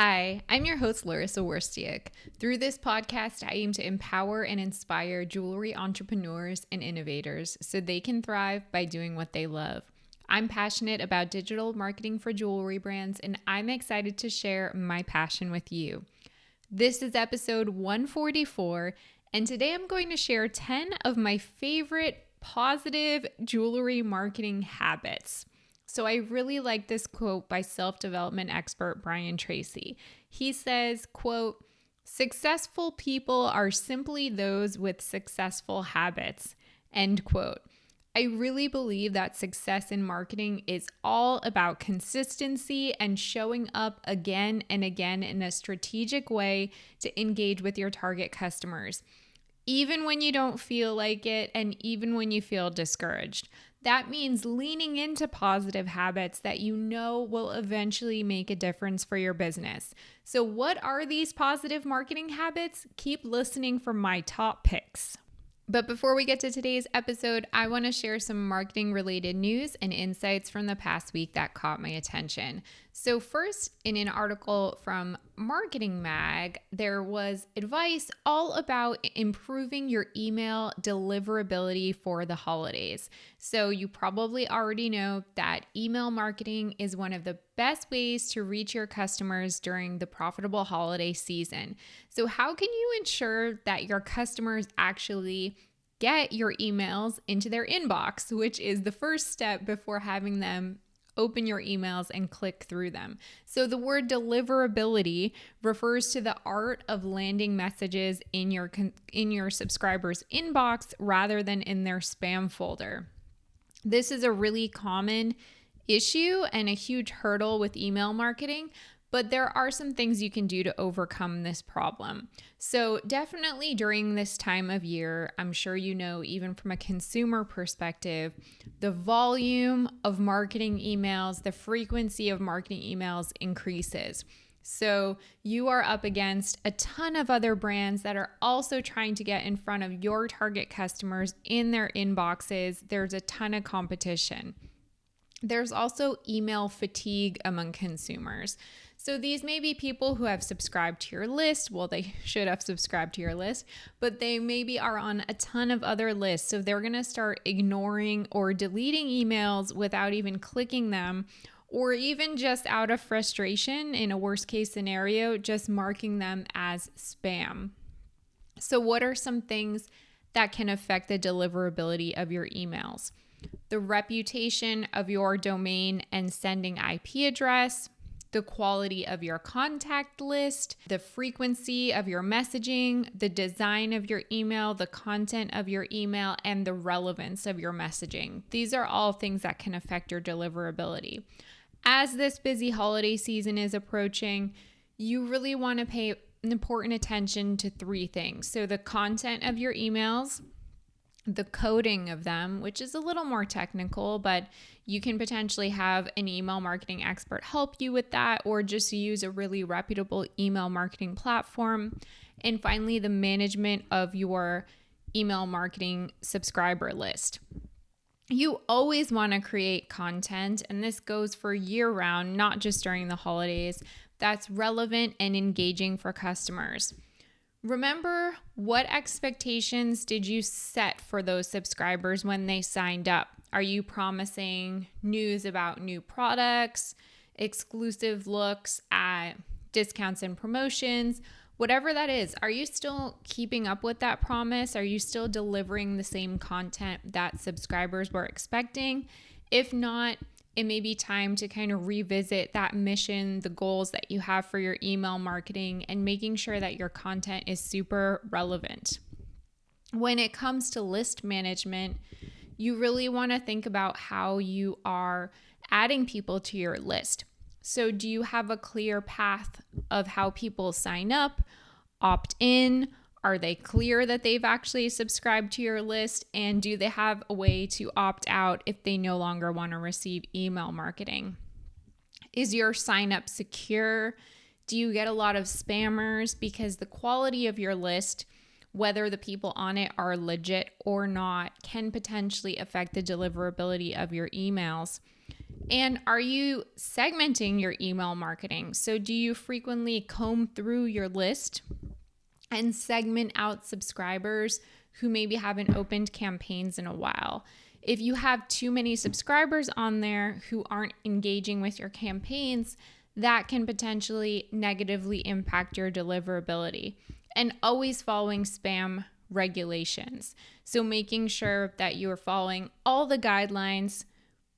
Hi, I'm your host, Larissa Worstiak. Through this podcast, I aim to empower and inspire jewelry entrepreneurs and innovators so they can thrive by doing what they love. I'm passionate about digital marketing for jewelry brands, and I'm excited to share my passion with you. This is episode 144, and today I'm going to share 10 of my favorite positive jewelry marketing habits. So I really like this quote by self-development expert Brian Tracy. He says, quote, "Successful people are simply those with successful habits," end quote. I really believe that success in marketing is all about consistency and showing up again and again in a strategic way to engage with your target customers, even when you don't feel like it and even when you feel discouraged. That means leaning into positive habits that you know will eventually make a difference for your business. So what are these positive marketing habits? Keep listening for my top picks. But before we get to today's episode, I want to share some marketing related news and insights from the past week that caught my attention. So first, in an article from Marketing Mag, there was advice all about improving your email deliverability for the holidays. So you probably already know that email marketing is one of the best ways to reach your customers during the profitable holiday season. So how can you ensure that your customers actually get your emails into their inbox, which is the first step before having them open your emails and click through them? So the word deliverability refers to the art of landing messages in your subscribers' inbox rather than in their spam folder. This is a really common issue and a huge hurdle with email marketing, but there are some things you can do to overcome this problem. So definitely during this time of year, I'm sure you know, even from a consumer perspective, the volume of marketing emails, the frequency of marketing emails increases. So you are up against a ton of other brands that are also trying to get in front of your target customers in their inboxes. There's a ton of competition. There's also email fatigue among consumers. So these may be people who have subscribed to your list. Well, they should have subscribed to your list, but they maybe are on a ton of other lists. So they're going to start ignoring or deleting emails without even clicking them, or even just out of frustration, in a worst case scenario, just marking them as spam. So what are some things that can affect the deliverability of your emails? The reputation of your domain and sending IP address, the quality of your contact list, the frequency of your messaging, the design of your email, the content of your email, and the relevance of your messaging. These are all things that can affect your deliverability. As this busy holiday season is approaching, you really want to pay important attention to three things. So the content of your emails, the coding of them, which is a little more technical, but you can potentially have an email marketing expert help you with that, or just use a really reputable email marketing platform. And finally, the management of your email marketing subscriber list. You always want to create content, and this goes for year round, not just during the holidays, that's relevant and engaging for customers. Remember, what expectations did you set for those subscribers when they signed up? Are you promising news about new products, exclusive looks at discounts and promotions? Whatever that is, are you still keeping up with that promise? Are you still delivering the same content that subscribers were expecting? If not, it may be time to kind of revisit that mission, the goals that you have for your email marketing, and making sure that your content is super relevant. When it comes to list management, you really want to think about how you are adding people to your list. So do you have a clear path of how people sign up, opt in? Are they clear that they've actually subscribed to your list? And do they have a way to opt out if they no longer want to receive email marketing? Is your sign up secure? Do you get a lot of spammers? Because the quality of your list, whether the people on it are legit or not, can potentially affect the deliverability of your emails. And are you segmenting your email marketing? So do you frequently comb through your list and segment out subscribers who maybe haven't opened campaigns in a while? If you have too many subscribers on there who aren't engaging with your campaigns, that can potentially negatively impact your deliverability. And always following spam regulations. So making sure that you're following all the guidelines,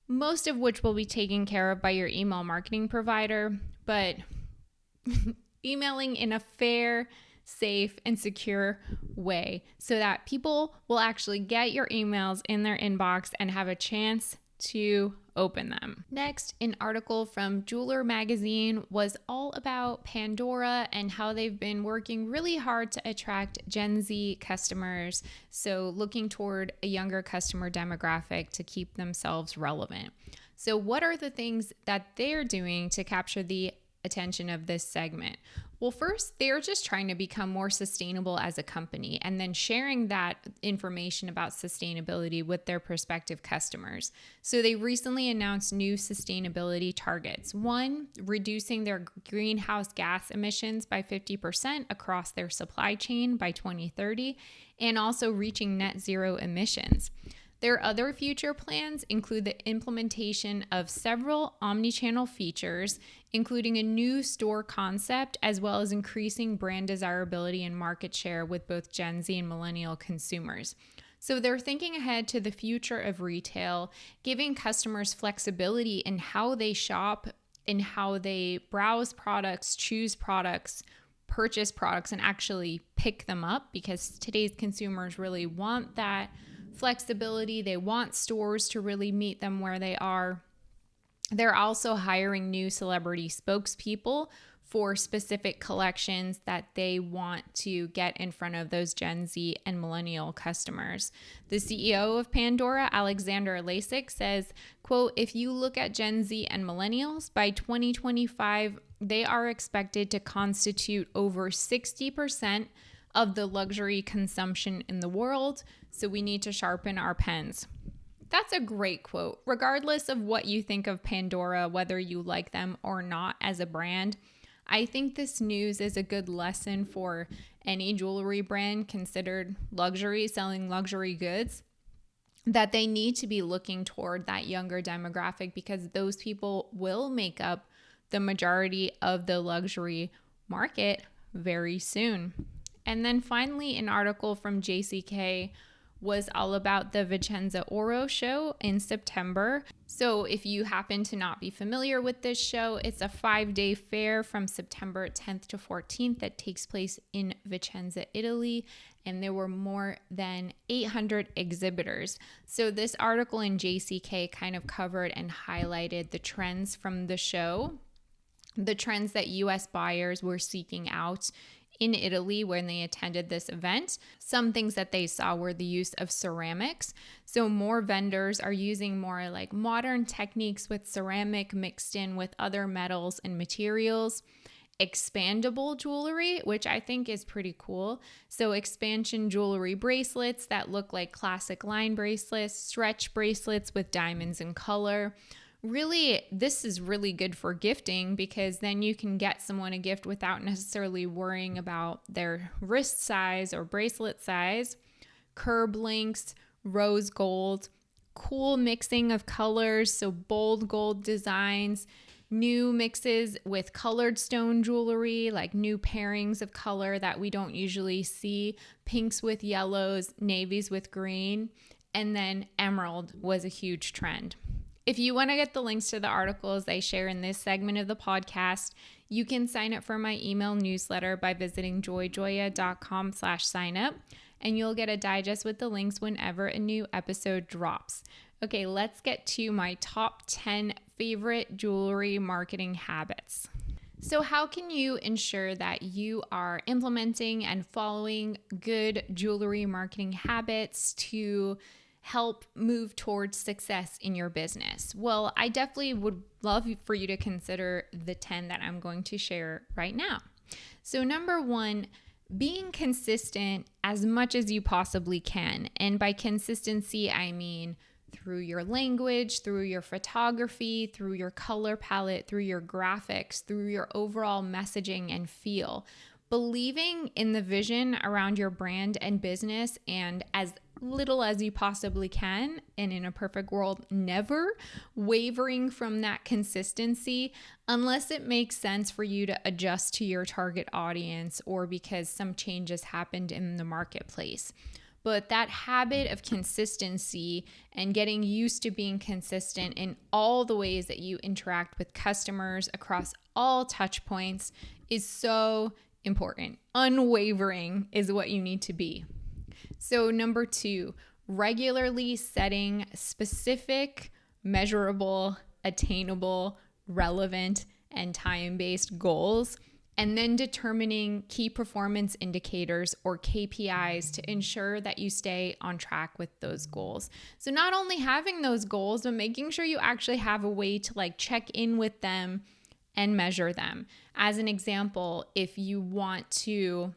most of which will be taken care of by your email marketing provider, but emailing in a fair, safe, and secure way so that people will actually get your emails in their inbox and have a chance to open them. Next, an article from Jeweler magazine was all about Pandora and how they've been working really hard to attract Gen Z customers. So looking toward a younger customer demographic to keep themselves relevant. So what are the things that they're doing to capture the attention of this segment? Well, first, they're just trying to become more sustainable as a company and then sharing that information about sustainability with their prospective customers. So they recently announced new sustainability targets. One, reducing their greenhouse gas emissions by 50% across their supply chain by 2030, and also reaching net zero emissions. Their other future plans include the implementation of several omnichannel features, including a new store concept, as well as increasing brand desirability and market share with both Gen Z and millennial consumers. So they're thinking ahead to the future of retail, giving customers flexibility in how they shop, in how they browse products, choose products, purchase products, and actually pick them up, because today's consumers really want that flexibility. They want stores to really meet them where they are. They're also hiring new celebrity spokespeople for specific collections that they want to get in front of those Gen Z and millennial customers. The CEO of Pandora, Alexander Lasik, says, quote, "If you look at Gen Z and millennials, by 2025, they are expected to constitute over 60% of the luxury consumption in the world, so we need to sharpen our pens." That's a great quote. Regardless of what you think of Pandora, whether you like them or not as a brand, I think this news is a good lesson for any jewelry brand considered luxury, selling luxury goods, that they need to be looking toward that younger demographic, because those people will make up the majority of the luxury market very soon. And then finally, an article from JCK was all about the Vicenza Oro show in September. So if you happen to not be familiar with this show, it's a 5-day fair from September 10th to 14th that takes place in Vicenza, Italy. And there were more than 800 exhibitors. So this article in JCK kind of covered and highlighted the trends from the show, the trends that US buyers were seeking out in Italy when they attended this event. Some things that they saw were the use of ceramics. So more vendors are using more like modern techniques with ceramic mixed in with other metals and materials. Expandable jewelry, which I think is pretty cool. So expansion jewelry bracelets that look like classic line bracelets, stretch bracelets with diamonds in color. Really, this is really good for gifting, because then you can get someone a gift without necessarily worrying about their wrist size or bracelet size. Curb links, rose gold, cool mixing of colors, so bold gold designs, new mixes with colored stone jewelry, like new pairings of color that we don't usually see, pinks with yellows, navies with green, and then emerald was a huge trend. If you want to get the links to the articles I share in this segment of the podcast, you can sign up for my email newsletter by visiting joyjoya.com/signup, and you'll get a digest with the links whenever a new episode drops. Okay, let's get to my top 10 favorite jewelry marketing habits. So how can you ensure that you are implementing and following good jewelry marketing habits to help move towards success in your business? Well, I definitely would love for you to consider the 10 that I'm going to share right now. So number 1, being consistent as much as you possibly can. And by consistency, I mean through your language, through your photography, through your color palette, through your graphics, through your overall messaging and feel. Believing in the vision around your brand and business, and as little as you possibly can, and in a perfect world, never wavering from that consistency unless it makes sense for you to adjust to your target audience or because some changes happened in the marketplace. But that habit of consistency and getting used to being consistent in all the ways that you interact with customers across all touch points is so important. Unwavering is what you need to be. So number 2, regularly setting specific, measurable, attainable, relevant, and time-based goals, and then determining key performance indicators or KPIs to ensure that you stay on track with those goals. So not only having those goals, but making sure you actually have a way to check in with them and measure them. As an example, if you want to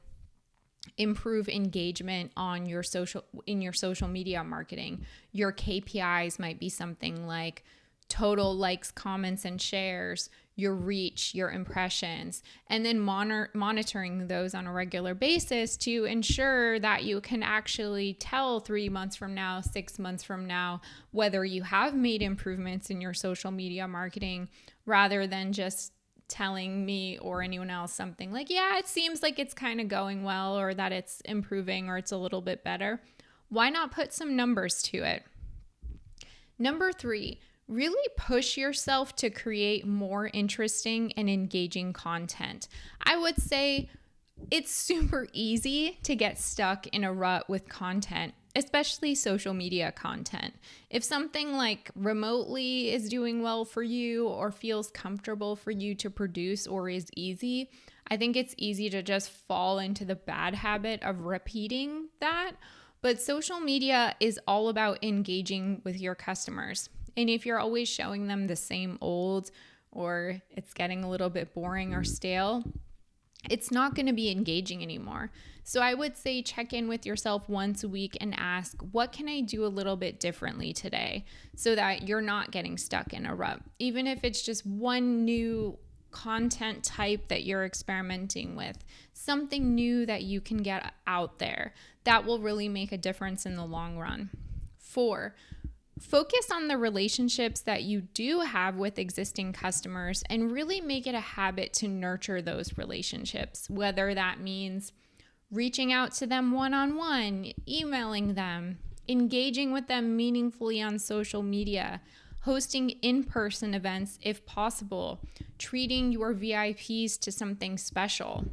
improve engagement on your social media marketing, your KPIs might be something like total likes, comments, and shares, your reach, your impressions, and then monitoring those on a regular basis to ensure that you can actually tell 3 months from now, 6 months from now, whether you have made improvements in your social media marketing, rather than just telling me or anyone else something like, yeah, it seems like it's kind of going well, or that it's improving, or it's a little bit better. Why not put some numbers to it? Number 3, really push yourself to create more interesting and engaging content. I would say it's super easy to get stuck in a rut with content, especially social media content. If something like remotely is doing well for you or feels comfortable for you to produce or is easy, I think it's easy to just fall into the bad habit of repeating that. But social media is all about engaging with your customers. And if you're always showing them the same old, or it's getting a little bit boring or stale, it's not going to be engaging anymore. So I would say check in with yourself once a week and ask, what can I do a little bit differently today so that you're not getting stuck in a rut? Even if it's just one new content type that you're experimenting with, something new that you can get out there, that will really make a difference in the long run. 4, focus on the relationships that you do have with existing customers and really make it a habit to nurture those relationships, whether that means reaching out to them one-on-one, emailing them, engaging with them meaningfully on social media, hosting in-person events if possible, treating your VIPs to something special.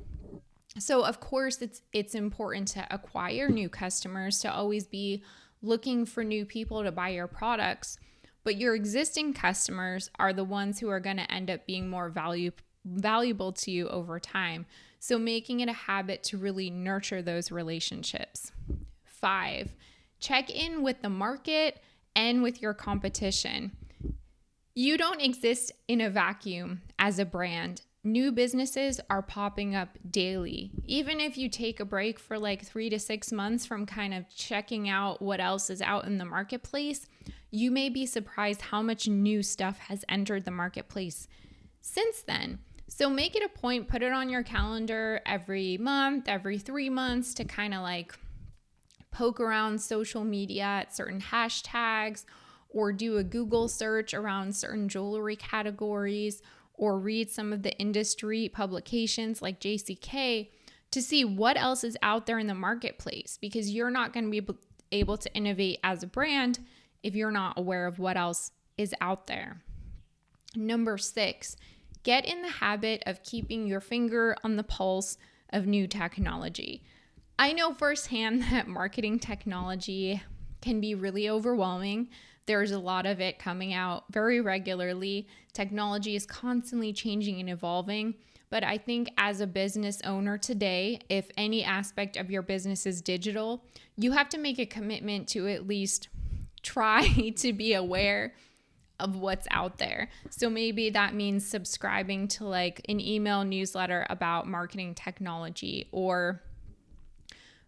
So of course, it's important to acquire new customers, to always be looking for new people to buy your products, but your existing customers are the ones who are going to end up being more valuable to you over time. So making it a habit to really nurture those relationships. 5, check in with the market and with your competition. You don't exist in a vacuum as a brand. New businesses are popping up daily. Even if you take a break for 3 to 6 months from kind of checking out what else is out in the marketplace, you may be surprised how much new stuff has entered the marketplace since then. So make it a point, put it on your calendar every month, every 3 months to kind of poke around social media at certain hashtags, or do a Google search around certain jewelry categories, or read some of the industry publications like JCK to see what else is out there in the marketplace, because you're not going to be able to innovate as a brand if you're not aware of what else is out there. Number 6, get in the habit of keeping your finger on the pulse of new technology. I know firsthand that marketing technology can be really overwhelming. There's a lot of it coming out very regularly. Technology is constantly changing and evolving. But I think as a business owner today, if any aspect of your business is digital, you have to make a commitment to at least try to be aware of what's out there. So maybe that means subscribing to an email newsletter about marketing technology, or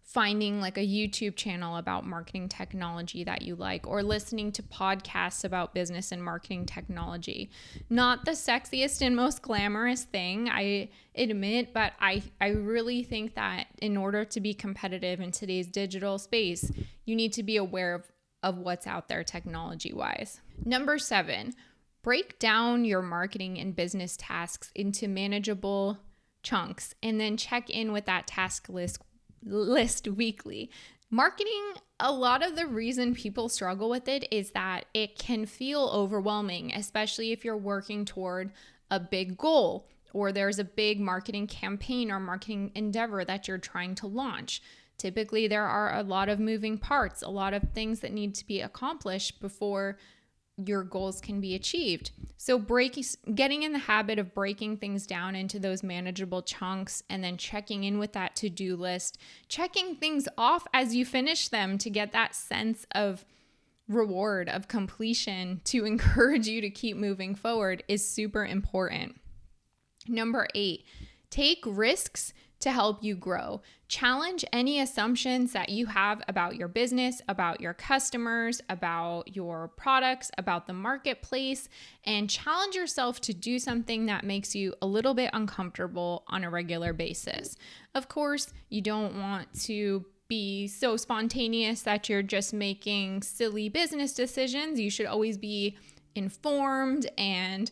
finding like a YouTube channel about marketing technology that you like, or listening to podcasts about business and marketing technology. Not the sexiest and most glamorous thing, I admit, but I really think that in order to be competitive in today's digital space, you need to be aware of what's out there technology-wise. Number 7, break down your marketing and business tasks into manageable chunks and then check in with that task list weekly. Marketing, a lot of the reason people struggle with it is that it can feel overwhelming, especially if you're working toward a big goal or there's a big marketing campaign or marketing endeavor that you're trying to launch. Typically, there are a lot of moving parts, a lot of things that need to be accomplished before your goals can be achieved. So getting in the habit of breaking things down into those manageable chunks and then checking in with that to-do list, checking things off as you finish them to get that sense of reward, of completion, to encourage you to keep moving forward is super important. Number 8, take risks to help you grow. Challenge any assumptions that you have about your business, about your customers, about your products, about the marketplace, and challenge yourself to do something that makes you a little bit uncomfortable on a regular basis. Of course, you don't want to be so spontaneous that you're just making silly business decisions. You should always be informed and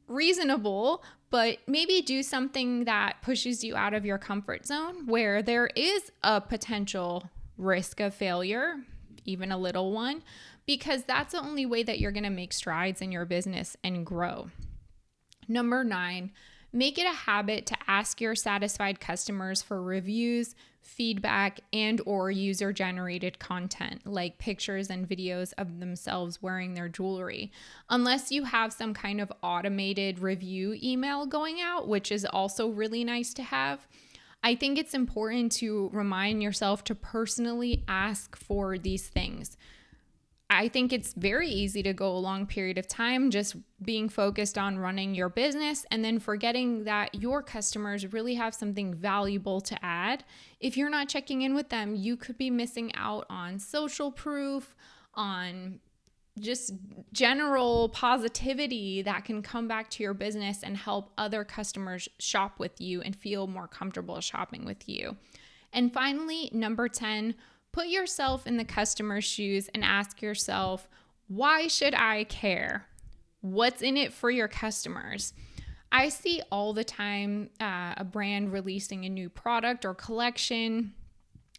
reasonable, but maybe do something that pushes you out of your comfort zone where there is a potential risk of failure, even a little one, because that's the only way that you're going to make strides in your business and grow. Number 9, make it a habit to ask your satisfied customers for reviews, feedback, and or user-generated content like pictures and videos of themselves wearing their jewelry. Unless you have some kind of automated review email going out, which is also really nice to have, I think it's important to remind yourself to personally ask for these things. I think it's very easy to go a long period of time just being focused on running your business and then forgetting that your customers really have something valuable to add. If you're not checking in with them, you could be missing out on social proof, on just general positivity that can come back to your business and help other customers shop with you and feel more comfortable shopping with you. And finally, number 10, put yourself in the customer's shoes and ask yourself, why should I care? What's in it for your customers? I see all the time a brand releasing a new product or collection,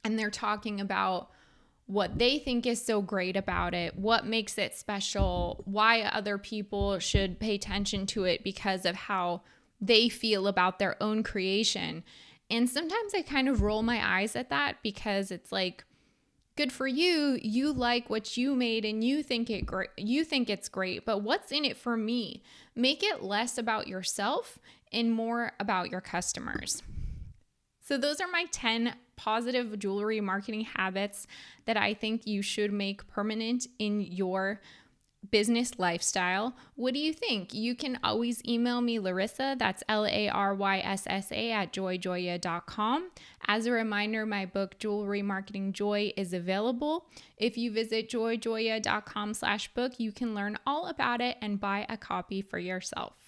and they're talking about what they think is so great about it, what makes it special, why other people should pay attention to it because of how they feel about their own creation. And sometimes I kind of roll my eyes at that because it's like, good for you. You like what you made and you think it's great, but what's in it for me? Make it less about yourself and more about your customers. So those are my 10 positive jewelry marketing habits that I think you should make permanent in your business lifestyle. What do you think? You can always email me, Larissa, that's LARYSSA @joyjoya.com. As a reminder, my book, Jewelry Marketing Joy, is available. If you visit joyjoya.com/book, you can learn all about it and buy a copy for yourself.